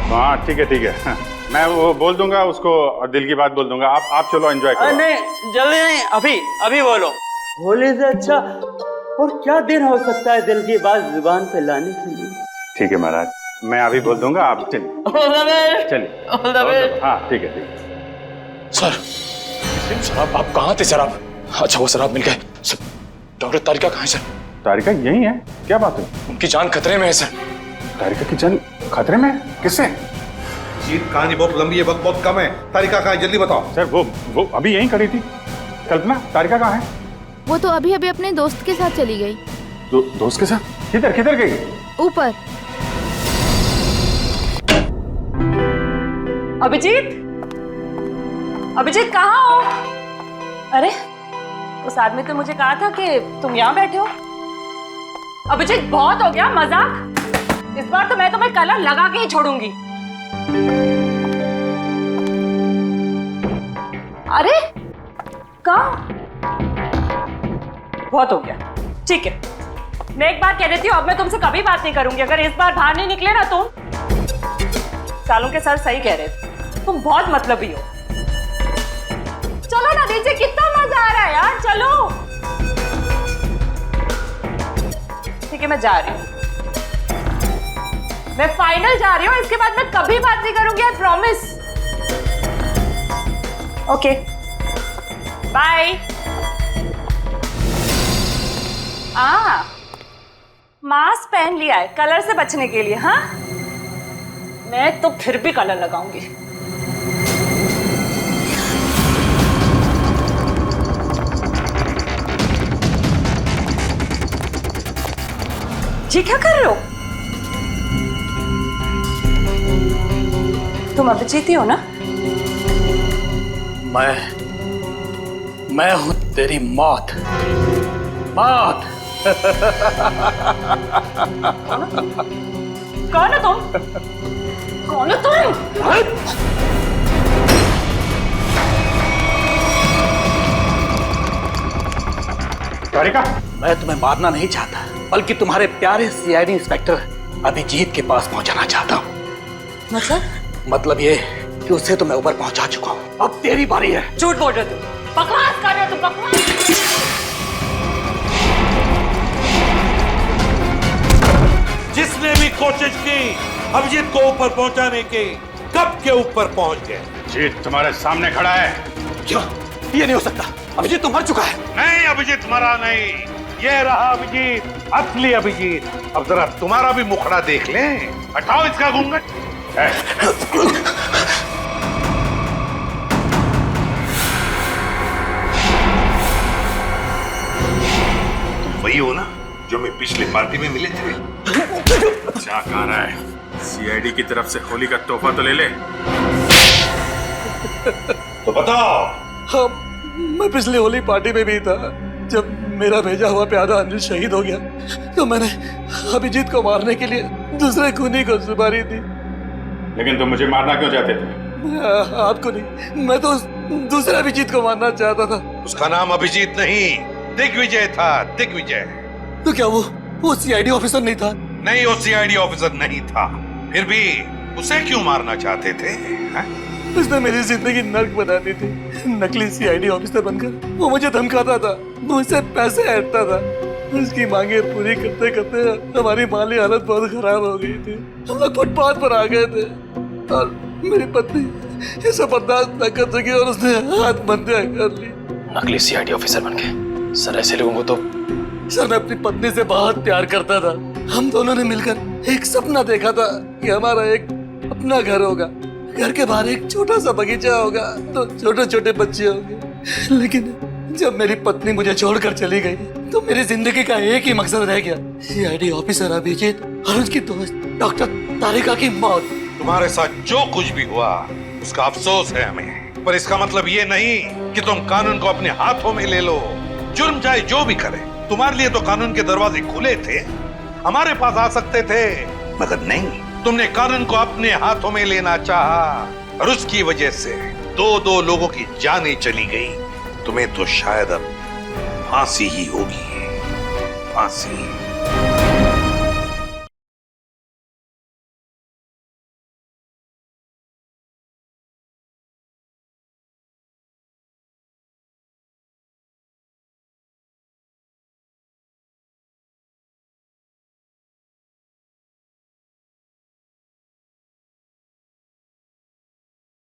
हाँ, ठीक है। मैं वो बोल दूंगा उसको, दिल की बात बोल दूंगा। आप चलो एंजॉय करो। नहीं, जल्दी नहीं, अभी बोलो। होली से अच्छा और क्या दिन हो सकता है दिल की बात जुबान पे लाने के लिए। ठीक है महाराज, मैं अभी बोल दूंगा, आप चलिए। हाँ, ठीक है। सर, शराब आप कहाँ थे सर आप? अच्छा, वो शराब मिल गए। डॉक्टर तारिका कहाँ है सर? तारिका यही है, क्या बात है? उनकी जान खतरे में है सर। तारिका की जान खतरे में? किससे? जीत, कहानी बहुत लंबी है, वक्त बहुत कम है। तारिका कहाँ है, जल्दी बताओ। सर, वो अभी यहीं खड़ी थी। कल्पना, तारिका कहाँ है? वो तो अभी अपने दोस्त के साथ चली गई। दोस्त के साथ? किधर गई? ऊपर। अभिजीत कहाँ हो? अरे, उस आदमी तो मुझे कहा था कि तुम यहाँ बैठे हो। अभिजीत, बहुत हो गया मजाक। इस बार तो मैं तुम्हें कलर लगा के ही छोड़ूंगी। अरे कहाँ? बहुत हो गया, ठीक है। मैं एक बार कह देती हूँ, अब मैं तुमसे कभी बात नहीं करूंगी अगर इस बार बाहर नहीं निकले ना तुम। सालों के सर सही कह रहे थे, तुम बहुत मतलबी हो। चलो ना नीचे, कितना मजा आ रहा है यार, चलो। ठीक है, मैं जा रही हूँ, मैं फाइनल जा रही हूँ। इसके बाद मैं कभी बात नहीं करूंगी, I promise. Okay, bye. Mask पहन लिया है कलर से बचने के लिए। हाँ, मैं तो फिर भी कलर लगाऊंगी। जी, क्या कर रहे हो तुम? अभिजीत ही हो ना? मैं हूं तेरी मौत। कौन है तुम? कौन है तुम? तारिका, मैं तुम्हें मारना नहीं चाहता, बल्कि तुम्हारे प्यारे सीआईडी इंस्पेक्टर अभिजीत के पास पहुंचाना चाहता हूँ। मतलब ये कि उसे तो मैं ऊपर पहुंचा चुका हूँ, अब तेरी बारी है। झूठ बोल रहे हो तुम, बकवास कर रहे हो तुम, बकवास। जिसने भी कोशिश की अभिजीत को ऊपर पहुंचाने की, कब के ऊपर पहुंच गए। जीत तुम्हारे सामने खड़ा है। क्या? ये नहीं हो सकता, अभिजीत तो मर चुका है। नहीं, अभिजीत मरा नहीं, ये रहा अभिजीत, असली अभिजीत। अब जरा तुम्हारा भी मुखड़ा देख लें। हटाओ इसका घूंघट। तुम वही हो ना जो मैं पिछली पार्टी में मिले थे? क्या कह रहा है? सीआईडी की तरफ से होली का तोहफा तो ले ले। तो बताओ। हाँ, मैं पिछली होली पार्टी में भी था। जब मेरा भेजा हुआ प्यादा अनिल शहीद हो गया तो मैंने अभिजीत को मारने के लिए दूसरे खूनी को सुपारी दी। लेकिन तुम मुझे मारना क्यों चाहते थे? आपको नहीं, मैं तो उस दूसरे अभिजीत को मारना चाहता था। उसका नाम अभिजीत नहीं दिग्विजय था, दिग्विजय। तो क्या वो सीआईडी ऑफिसर नहीं था? नहीं, वो सीआईडी ऑफिसर नहीं था। फिर भी उसे क्यों मारना चाहते थे? उसने मेरी जिंदगी नर्क बना दी थी। नकली सीआईडी ऑफिसर बनकर वो मुझे धमकाता था, मुझसे पैसे ऐंठता था। उसकी मांगे पूरी करते करते हमारी माली हालत बहुत खराब हो गई थी। हम लोग फुटपाथ पर आ गए थे और मेरी पत्नी ये सब बर्दाश्त न कर सकी और उसने आत्महत्या कर ली। नकली सीआईडी ऑफिसर बन गए सर। ऐसे लोगों को तो सर, मैं अपनी पत्नी से बहुत प्यार करता था। हम दोनों ने मिलकर एक सपना देखा था कि हमारा एक अपना घर होगा, घर के बाहर एक छोटा सा बगीचा होगा, तो छोटे छोटे बच्चे होंगे। लेकिन जब मेरी पत्नी मुझे छोड़कर चली गई तो मेरी जिंदगी का एक ही मकसद रह गया, सीआईडी ऑफिसर अभिजीत और उसकी दोस्त डॉक्टर तारिका की मौत। तुम्हारे साथ जो कुछ भी हुआ उसका अफसोस है हमें, पर इसका मतलब ये नहीं कि तुम कानून को अपने हाथों में ले लो। जुर्म चाहे जो भी करे, तुम्हारे लिए तो कानून के दरवाजे खुले थे, हमारे पास आ सकते थे, मगर नहीं, तुमने कानून को अपने हाथों में लेना चाहा और उसकी वजह से दो लोगों की जानें चली गई। तुम्हें तो शायद अब फांसी ही होगी, फांसी।